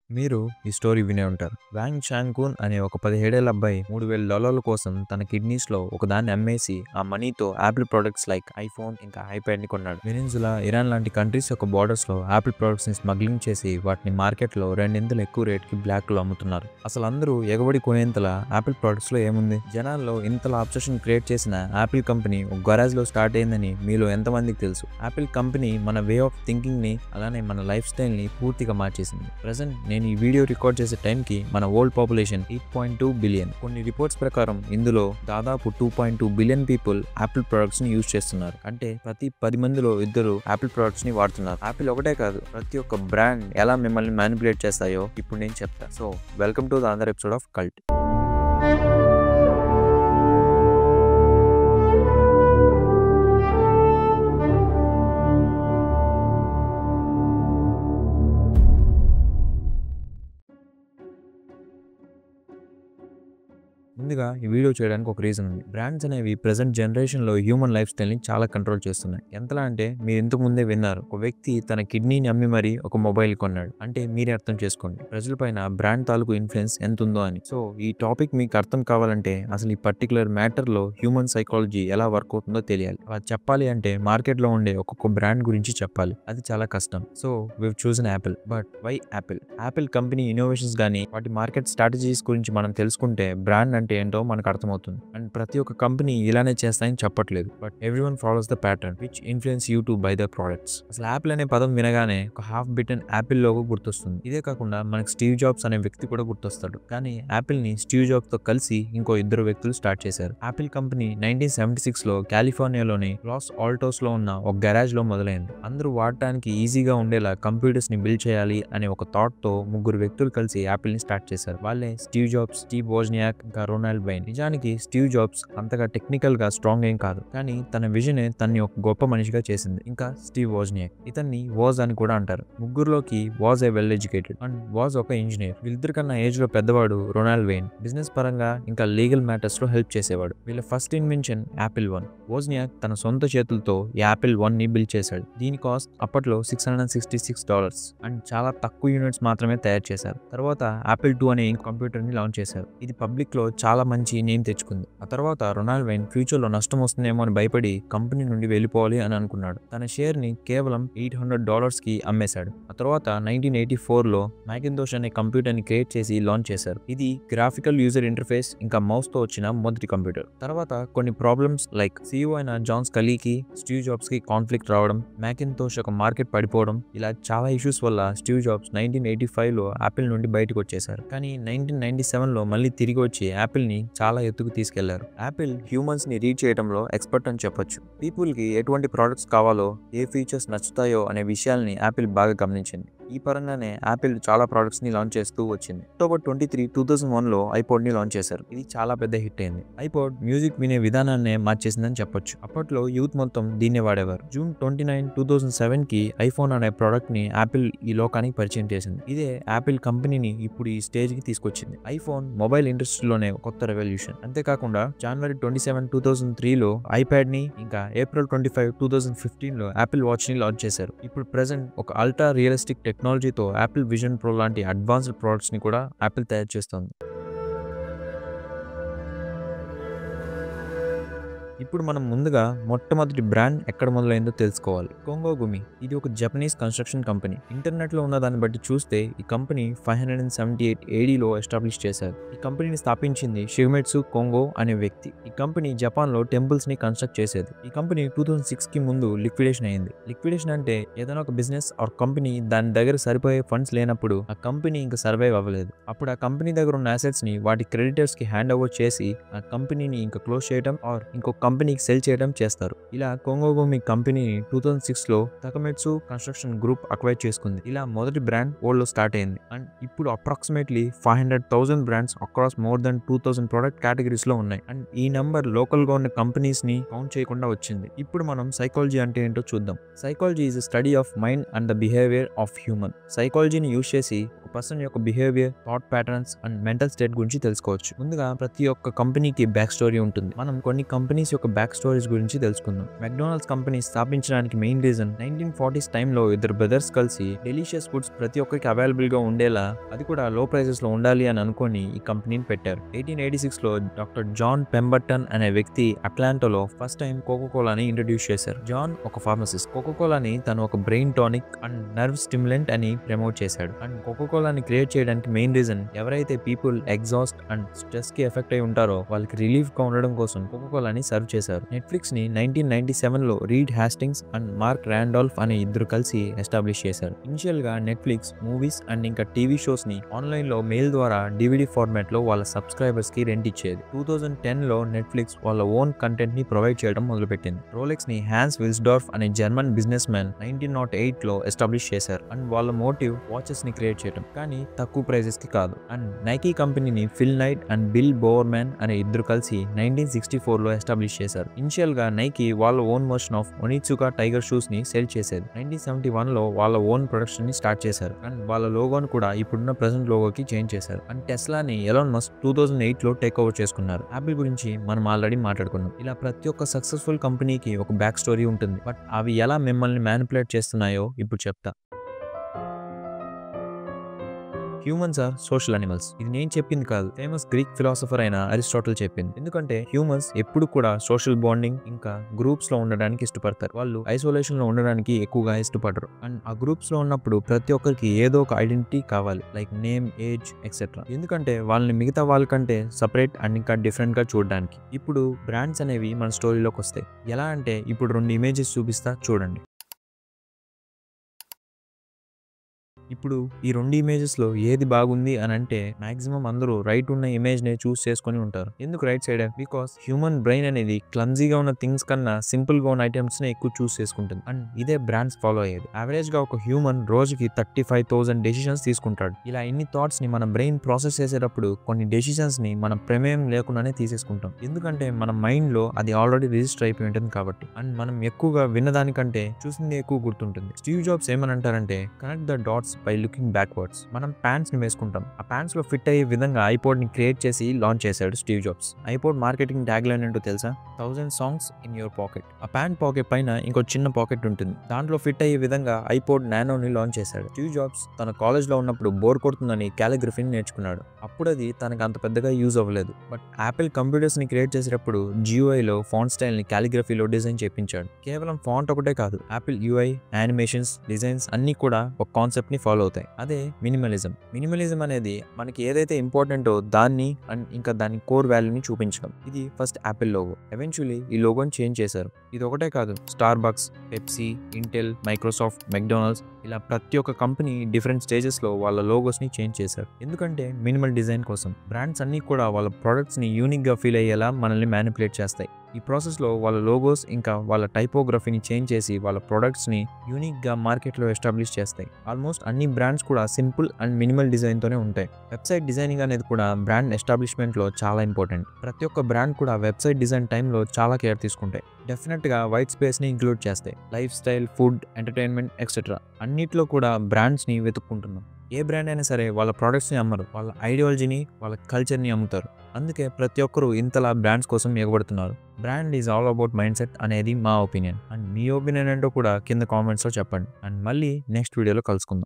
మీరు ఈ స్టోరీ వినే ఉంటారు. వాంగ్ షాంగ్‌కున్ అనే ఒక 17 ఏళ్ల అబ్బాయి $3000 కోసం తన కిడ్నీస్‌లో ఒకదాన్ని అమ్మేసి ఆ మనీతో యాపిల్ ప్రొడక్ట్స్ లైక్ ఐఫోన్ ఇంకా ఐప్యాడ్‌ని కొన్నాడు. వెనిజులా, ఇరాన్ లాంటి కంట్రీస్ యొక్క బోర్డర్స్‌లో యాపిల్ ప్రొడక్ట్స్‌ని స్మగ్లింగ్ చేసి వాటిని మార్కెట్‌లో రెండింతలు ఎక్కువ రేట్‌కి బ్లాక్‌లో అమ్ముతున్నారు. అసలు అందరూ ఎగబడి కొనేంతలా యాపిల్ ప్రొడక్ట్స్‌లో ఏముంది? జనాల్లో ఇంతలా అబ్సెషన్ క్రియేట్ చేసిన యాపిల్ కంపెనీ ఒక గరాజ్‌లో స్టార్ట్ అయిందని మీలో ఎంతమందికి తెలుసు? యాపిల్ కంపెనీ మన వే ఆఫ్ థింకింగ్‌ని అలానే మన లైఫ్ స్టైల్‌ని పూర్తిగా మార్చేసింది. ప్రెజెంట్ నేను ఈ వీడియో రికార్డ్ చేసే టైంకి మన వరల్డ్ పాపులేషన్ 8.2 బిలియన్. కొన్ని రిపోర్ట్స్ ప్రకారం ఇందులో దాదాపు 2.2 బిలియన్ పీపుల్ యాపిల్ ప్రొడక్ట్స్ ని యూజ్ చేస్తున్నారు. అంటే ప్రతి 10 మందిలో ఇద్దరు యాపిల్ ప్రొడక్ట్స్ ని వాడుతున్నారు. యాపిల్ ఒకటే కాదు, ప్రతి ఒక్క బ్రాండ్ ఎలా మిమ్మల్ని మ్యానిపులేట్ చేస్తాయో ఇప్పుడు నేను చెప్తా. So welcome to the another episode of cult. ముందుగా ఈ వీడియో చేయడానికి ఒక రీజన్ ఉంది. బ్రాండ్స్ అనేవి ప్రెజెంట్ జనరేషన్లో హ్యూమన్ లైఫ్ స్టైల్ని చాలా కంట్రోల్ చేస్తున్నాయి. ఎంతలా అంటే మీరు ఇంతకు ముందే విన్నారు, ఒక వ్యక్తి తన కిడ్నీని అమ్మి మరీ ఒక మొబైల్ కొన్నాడు. అంటే మీరే అర్థం చేసుకోండి ప్రజలపైన బ్రాండ్ తాలూకు ఇన్ఫ్లుయెన్స్ ఎంత ఉందో అని. సో ఈ టాపిక్ మీకు అర్థం కావాలంటే అసలు ఈ పర్టికులర్ మ్యాటర్లో హ్యూమన్ సైకాలజీ ఎలా వర్క్ అవుతుందో తెలియాలి. అలా చెప్పాలి అంటే మార్కెట్లో ఉండే ఒక్కొక్క బ్రాండ్ గురించి చెప్పాలి. అది చాలా కష్టం. సో వీవ్ చూసిన Apple. But why Apple? Apple కంపెనీ ఇన్నోవేషన్స్ కానీ వాటి మార్కెట్ స్ట్రాటజీస్ గురించి మనం తెలుసుకుంటే బ్రాండ్ అంటే ఏంటో మనకు అర్థమవుతుంది. అండ్ ప్రతి ఒక్క కంపెనీ ఇలానే చేస్తాయని చెప్పట్లేదు. But everyone follows the pattern which influence you to buy the products. అసలు యాపిల్ అనే పదం వినగానే ఒక హాఫ్ బిటన్ యాపిల్ లోగో గుర్తొస్తుంది. ఇదే కాకుండా మనకి స్టీవ్ జాబ్స్ అనే వ్యక్తి కూడా గుర్తొస్తాడు. కానీ యాపిల్ ని స్టీవ్ జాబ్స్ తో కలిసి ఇంకో ఇద్దరు వ్యక్తులు స్టార్ట్ చేశారు. యాపిల్ కంపెనీ 1976 లో కాలిఫోర్నియాలోని లాస్ ఆల్టోస్ లో ఉన్న ఒక గరాజ్ లో మొదలైంది. అందరూ వాడటానికి ఈజీగా ఉండేలా కంప్యూటర్స్ ని బిల్డ్ చేయాలి అనే ఒక థాట్ తో ముగ్గురు వ్యక్తులు కలిసి యాపిల్ ని స్టార్ట్ చేశారు. వాళ్ళే స్టీవ్ జాబ్స్, స్టీవ్ వోజ్నియాక్ ఇంకా రొనాల్డ్ వైన్. నిజానికి స్టీవ్ జాబ్స్ అంతగా టెక్నికల్ గా స్ట్రాంగ్ ఏం కాదు, కానీ తన విజనే తన్ని ఒక గొప్ప మనిషిగా చేసింది. ఇంకా స్టీవ్ వోజ్నియాక్, ఇతన్ని వాజ్ అని కూడా అంటారు. ముగ్గురులోకి was a well educated and was ఒక ఇంజనీర్. వీళ్ళిద్దరికన్నా ఏజ్ లో పెద్దవాడు రొనాల్డ్ వైన్. బిజినెస్ పరంగా ఇంకా లీగల్ మ్యాటర్స్ లో హెల్ప్ చేసేవాడు. వీళ్ళ first invention Apple one. Wozniak తన సొంత చేతులతో యాపిల్ వన్ ని బిల్డ్ చేశాడు. దీని కాస్ట్ అప్పట్లో $666 అండ్ చాలా తక్కువ యూనిట్స్ మాత్రమే తయారు చేశారు. తర్వాత యాపిల్ 2 అనే కంప్యూటర్ ని లాంచ్ చేశారు. ఇది పబ్లిక్ లో చాలా మంచి నేమ్ తెచ్చుకుంది. ఆ తర్వాత రొనాల్డ్ వైన్ ఫ్యూచర్ లో నష్టం వస్తుందేమో అని భయపడి కంపెనీ నుండి వెళ్ళిపోవాలి అని అనుకున్నాడు. తన షేర్ ని కేవలం $800 కి అమ్మేశాడు. ఆ తర్వాత 1984 లో మ్యాకింతోష్ అనే కంప్యూటర్ ని క్రియేట్ చేసి లాంచ్ చేశారు. ఇది గ్రాఫికల్ యూజర్ ఇంటర్ఫేస్ ఇంకా మౌస్ తో వచ్చిన మొదటి కంప్యూటర్. తర్వాత కొన్ని ప్రాబ్లమ్స్ లైక్ CEO అయిన జాన్ స్కలీకి స్టీవ్ జాబ్స్ కి కాన్ఫ్లిక్ట్ రావడం, మ్యాకింతోష్ ఒక మార్కెట్ పడిపోవడం, ఇలా చాలా ఇష్యూస్ వల్ల స్టీవ్ జాబ్స్ 1985 లో యాపిల్ నుండి బయటకు వచ్చేశారు. కానీ 1997 లో మళ్ళీ తిరిగి వచ్చి యాపిల్ ని చాలా ఎత్తుకు తీసుకెళ్లారు. యాపిల్ హ్యూమన్స్ ని రీచ్ చేయడంలో ఎక్స్పర్ట్ అని చెప్పొచ్చు. పీపుల్ కి ఎటువంటి ప్రొడక్ట్స్ కావాలో, ఏ ఫీచర్స్ నచ్చుతాయో అనే విషయాల్ని యాపిల్ బాగా గమనించింది. ఈ పరంగానే యాపిల్ చాలా ప్రొడక్ట్స్ ని లాంచ్ చేస్తూ వచ్చింది. అక్టోబర్ 23, 2001 లో ఐపాడ్ ని లాంచ్ చేశారు. ఇది చాలా పెద్ద హిట్ అయింది. ఐపాడ్ మ్యూజిక్ వినే విధానాన్నే మార్చేసిందని చెప్పొచ్చు. అప్పట్లో యూత్ మొత్తం దీన్నే వాడేవారు. జూన్ 29, 2007 కి ఐఫోన్ అనే ప్రోడక్ట్ ని యాపిల్ ఈ లోకానికి పరిచయం చేసింది. ఇదే యాపిల్ కంపెనీని ఇప్పుడు ఈ స్టేజ్ కి తీసుకొచ్చింది. ఐఫోన్ మొబైల్ ఇండస్ట్రీలోనే కొత్త రెవల్యూషన్. అంతేకాకుండా జనవరి 27, 2003 లో ఐప్యాడ్ ని, ఇంకా ఏప్రిల్ 25, 2015 లో యాపిల్ వాచ్ ని లాంచ్ చేశారు. ఇప్పుడు ప్రెసెంట్ ఒక అల్ట్రా రియలిస్టిక్ టెక్నాలజీతో యాపిల్ విజన్ ప్రో లాంటి అడ్వాన్స్డ్ ప్రొడక్ట్స్ ని కూడా యాపిల్ తయారు చేస్తుంది. ఇప్పుడు మనం ముందుగా మొట్టమొదటి బ్రాండ్ ఎక్కడ మొదలైందో తెలుసుకోవాలి. కొంగో గుమి. ఇది ఒక జపనీస్ కన్స్ట్రక్షన్ కంపెనీ. ఇంటర్నెట్ లో ఉన్న దాన్ని బట్టి చూస్తే ఈ కంపెనీ 578 AD లో ఎస్టాబ్లిష్ చేశారు. ఈ కంపెనీని స్థాపించింది షిగెమిట్సు కొంగో అనే వ్యక్తి. ఈ కంపెనీ జపాన్ లో టెంపుల్స్ ని కన్స్ట్రక్ట్ చేసేది. ఈ కంపెనీ 2006 కి ముందు లిక్విడేషన్ అయింది. లిక్విడేషన్ అంటే ఏదైనా ఒక బిజినెస్ ఆర్ కంపెనీ దాని దగ్గర సరిపోయే ఫండ్స్ లేనప్పుడు ఆ కంపెనీ ఇంకా సర్వైవ్ అవ్వలేదు. అప్పుడు ఆ కంపెనీ దగ్గర ఉన్న అసెట్స్ ని వాటి క్రెడిటర్స్ కి హ్యాండ్ ఓవర్ చేసి ఆ కంపెనీని ఇంకా క్లోజ్ చేయడం ఆర్ ఇంకొక కంపెనీకి సెల్ చేయడం చేస్తారు. ఇలా కొంగోగుమి కంపెనీని 2006 లో తకమెట్సు కన్స్ట్రక్షన్ గ్రూప్ అక్వైర్ చేసుకుంది. ఇలా మొదటి బ్రాండ్ వరల్డ్ లో స్టార్ట్ అయింది. అండ్ ఇప్పుడు approximately 500,000 brands across more than 2000 product categories లో ఉన్నాయి. అండ్ ఈ నంబర్ లోకల్ గా ఉన్న కంపెనీస్ ని కౌంట్ చేయకుండా వచ్చింది. ఇప్పుడు మనం సైకాలజీ అంటే ఏంటో చూద్దాం. Psychology is study of mind and the behaviour of human. సైకాలజీని యూజ్ చేసి పర్సన్ యొక్క behaviour, thought patterns and mental state గురించి తెలుసుకోవచ్చు. ముందుగా ప్రతి ఒక్క కంపెనీకి బ్యాక్ స్టోరీ ఉంటుంది. మనం కొన్ని కంపెనీస్ యొక్క బ్యాక్ స్టోరీస్ గురించి తెలుసుకుందాం. మెక్డానల్డ్స్ కంపెనీ స్థాపించడానికి మెయిన్ రీజన్ 1940s టైంలో ఇద్దరు బ్రదర్స్ కలిసి డెలిషియస్ ఫుడ్స్ ప్రతి ఒక్కరికి అవైలబుల్ గా ఉండేలా, అది కూడా లో ప్రైజెస్ లో ఉండాలి అని అనుకొని ఈ కంపెనీని పెట్టారు. 1886లో డాక్టర్ జాన్ పెంబర్టన్ అనే వ్యక్తి అట్లాంటాలో ఫస్ట్ టైం కోకోకోలాని ఇంట్రడ్యూస్ చేశారు. జాన్ ఒక ఫార్మసిస్ట్. కోకోకోలాని తను ఒక brain tonic and nerve stimulant అని ప్రమోట్ చేశాడు. అండ్ కోకోకోలాని క్రియేట్ చేయడానికి మెయిన్ రీజన్ ఎవరైతే పీపుల్ ఎగ్జాస్ట్ అండ్ స్ట్రెస్ కి ఎఫెక్ట్ అయి ఉంటారో వాళ్ళకి రిలీఫ్ గా ఉండడం కోసం కోకోకోలాని సర్వ్ చేశారు. నెట్ఫ్లిక్స్ ని 1997లో రీడ్ హాస్టింగ్స్ అండ్ మార్క్ రాండాల్ఫ్ అనే ఇద్దరు కలిసి ఎస్టాబ్లిష్ చేశారు. ఇనిషియల్ గా నెట్ఫ్లిక్స్ మూవీస్ అండ్ ఇంకా టీవీ షోస్ ని ఆన్లైన్ లో మెయిల్ ద్వారా డివిడి ఫార్మాట్ లో వాళ్ళ సబ్స్క్రైబర్స్ కి రెంట్ ఇచ్చేది. 2010లో నెట్ఫ్లిక్స్ వాళ్ళ ఓన్ కంటెంట్ ని ప్రొవైడ్ చేయడం మొదలుపెట్టింది. రోలెక్స్ ని హ్యాన్స్ విల్స్డార్ఫ్ అనే జర్మన్ బిజినెస్ మ్యాన్ 1908లో ఎస్టాబ్లిష్ చేశారు. అండ్ వాళ్ళ మోటివ్ వాచెస్ ని క్రియేట్ చేయడం, కానీ తక్కువ ప్రైజెస్ కి కాదు. అండ్ నైకీ కంపెనీని Phil Knight and Bill Bowerman అనే ఇద్దరు కలిసి 1964లో ఎస్టాబ్లిష్ చేశారు. ఇనిషియల్ గా నైకీ వాళ్ళ own version of Onitsuka Tiger shoes ని సెల్ చేసేది. 1971లో వాళ్ళ ఓన్ ప్రొడక్షన్ ని స్టార్ట్ చేశారు. అండ్ వాళ్ళ లోగోను కూడా ఇప్పుడున్న ప్రెసెంట్ లోగోకి చేంజ్ చేశారు. అండ్ టెస్లాని ఎలాన్ మస్క్ 2008లో టేక్ ఓవర్ చేసుకున్నారు. యాపిల్ గురించి మనం ఆల్రెడీ మాట్లాడుకున్నాం. ఇలా ప్రతి ఒక్క సక్సెస్ఫుల్ కంపెనీకి ఒక బ్యాక్ స్టోరీ ఉంటుంది. బట్ అవి ఎలా మిమ్మల్ని మ్యానిపులేట్ చేస్తున్నాయో ఇప్పుడు చెప్తా. Humans are social animals. ఇది నేను చెప్పింది కాదు, ఫేమస్ గ్రీక్ ఫిలాసఫర్ అయిన అరిస్టాటిల్ చెప్పింది. ఎందుకంటే హ్యూమన్స్ ఎప్పుడు కూడా సోషల్ బాండింగ్ ఇంకా గ్రూప్స్ లో ఉండడానికి ఇష్టపడతారు. వాళ్ళు ఐసోలేషన్ లో ఉండడానికి ఎక్కువగా ఇష్టపడరు. అండ్ ఆ గ్రూప్స్ లో ఉన్నప్పుడు ప్రతి ఒక్కరికి ఏదో ఒక ఐడెంటిటీ కావాలి, లైక్ నేమ్, ఏజ్ ఎక్సెట్రా. ఎందుకంటే వాళ్ళని మిగతా వాళ్ళకంటే సపరేట్ అండ్ ఇంకా డిఫరెంట్ గా చూడడానికి. ఇప్పుడు బ్రాండ్స్ అనేవి మన స్టోరీలోకి వస్తాయి. ఎలా అంటే ఇప్పుడు 2 ఇమేజెస్ చూపిస్తా చూడండి. ఇప్పుడు ఈ 2 ఇమేజెస్ లో ఏది బాగుంది అని అంటే మాక్సిమం అందరూ రైట్ ఉన్న ఇమేజ్ నే చూస్ చేసుకుని ఉంటారు. ఎందుకు right side? Because human brain అనేది క్లమ్జీగా ఉన్న థింగ్స్ కన్నా సింపుల్ గా ఉన్న ఐటమ్స్ నే ఎక్కువ చూస్ చేసుకుంటుంది. అండ్ ఇదే బ్రాండ్స్ ఫాలో అయ్యేది. యావరేజ్ గా ఒక హ్యూమన్ రోజుకి 35,000 డెసిషన్స్ తీసుకుంటాడు. ఇలా ఇన్ని థాట్స్ ని మన బ్రెయిన్ ప్రాసెస్ చేసేటప్పుడు కొన్ని డెసిషన్స్ ని మన ప్రమేయం లేకుండానే తీసేసుకుంటాం. ఎందుకంటే మన మైండ్ లో అది ఆల్రెడీ రిజిస్టర్ అయిపోయి ఉంటుంది కాబట్టి. అండ్ మనం ఎక్కువగా విన్నదానికంటే చూసింది ఎక్కువ గుర్తుంటుంది. స్టీవ్ జాబ్స్ ఏమని అంటారంటే, connect the dots by looking backwards. మనం ప్యాంట్స్ ని వేసుకుంటాం, ఆ ప్యాంట్స్ లో ఫిట్ అయ్యే విధంగా ఐపాడ్ ని క్రియేట్ చేసి లాంచ్ చేశాడు Steve jobs. IPod marketing tag line ఏంటో తెలుసా? 1000 సాంగ్స్ ఇన్ యువర్ పాకెట్. ఆ ప్యాంట్ పాకెట్ పైన ఇంకో చిన్న పాకెట్ ఉంటుంది, దాంట్లో ఫిట్ అయ్యే విధంగా ఐపాడ్ నానోని లాంచ్ చేశాడు. స్టీవ్ జాబ్స్ తన కాలేజ్ లో ఉన్నప్పుడు బోర్ కొడుతుందని కాలిగ్రఫీని నేర్చుకున్నాడు. అప్పుడు అది తనకు అంత పెద్దగా యూజ్ అవ్వలేదు. బట్ యాపిల్ కంప్యూటర్స్ ని క్రియేట్ చేసేటప్పుడు GUI లో ఫాంట్ స్టైల్ ని కాలిగ్రఫీలో డిజైన్ చేపించాడు. కేవలం ఫాంట్ ఒకటే కాదు, యాపిల్ UI, యానిమేషన్స్, డిజైన్స్ అన్ని కూడా ఒక కాన్సెప్ట్ ని ఫాలో అవుతాయి. అదే మినిమలిజం. మినిమలిజం అనేది మనకి ఏదైతే ఇంపార్టెంటో దాన్ని అండ్ ఇంకా దాని కోర్ వాల్యూని చూపించడం. ఇది ఫస్ట్ యాపిల్ లోగో. ఎవెన్చువల్లీ ఈ లోగోని చేంజ్ చేశారు. ఇది ఒకటే కాదు, Starbucks, Pepsi, Intel, Microsoft, McDonald's ఇలా ప్రతి ఒక్క కంపెనీ డిఫరెంట్ స్టేజెస్ లో వాళ్ళ లోగోస్ ని చేంజ్ చేశారు. ఎందుకంటే మినిమల్ డిజైన్ కోసం. బ్రాండ్స్ అన్ని కూడా వాళ్ళ ప్రొడక్ట్స్ ని యూనిక్ గా ఫీల్ అయ్యేలా మనల్ని మ్యానిపులేట్ చేస్తాయి. ఈ ప్రాసెస్ లో వాళ్ళ లోగోస్ ఇంకా వాళ్ళ టైపోగ్రఫీని చేంజ్ చేసి వాళ్ళ ప్రొడక్ట్స్ ని యూనిక్ గా మార్కెట్ లో ఎస్టాబ్లిష్ చేస్తాయి. ఆల్మోస్ట్ అన్ని బ్రాండ్స్ కూడా సింపుల్ అండ్ మినిమల్ డిజైన్ తోనే ఉంటాయి. వెబ్సైట్ డిజైనింగ్ అనేది కూడా బ్రాండ్ ఎస్టాబ్లిష్మెంట్ లో చాలా ఇంపార్టెంట్. ప్రతి ఒక్క బ్రాండ్ కూడా వెబ్సైట్ డిజైన్ టైంలో చాలా కేర్ తీసుకుంటాయి. డెఫినెట్ గా వైట్ స్పేస్ ని ఇంక్లూడ్ చేస్తాయి. Life style, food, entertainment etcetera అన్నిట్లో కూడా బ్రాండ్స్ ని వెతుక్కుంటున్నాం. ఏ బ్రాండ్ అయినా సరే వాళ్ళ ప్రొడక్ట్స్ ని అమ్మరు, వాళ్ళ ఐడియాలజీని, వాళ్ళ కల్చర్ ని అమ్ముతారు. అందుకే ప్రతి ఒక్కరు ఇంతలా బ్రాండ్స్ కోసం ఎగబడుతున్నారు. Brand is all about mind set అనేది మా ఒపీనియన్. అండ్ మీ ఒపీనియన్ ఏంటో కూడా కింద కామెంట్స్ లో చెప్పండి. అండ్ మళ్ళీ నెక్స్ట్ వీడియోలో కలుసుకుందాం.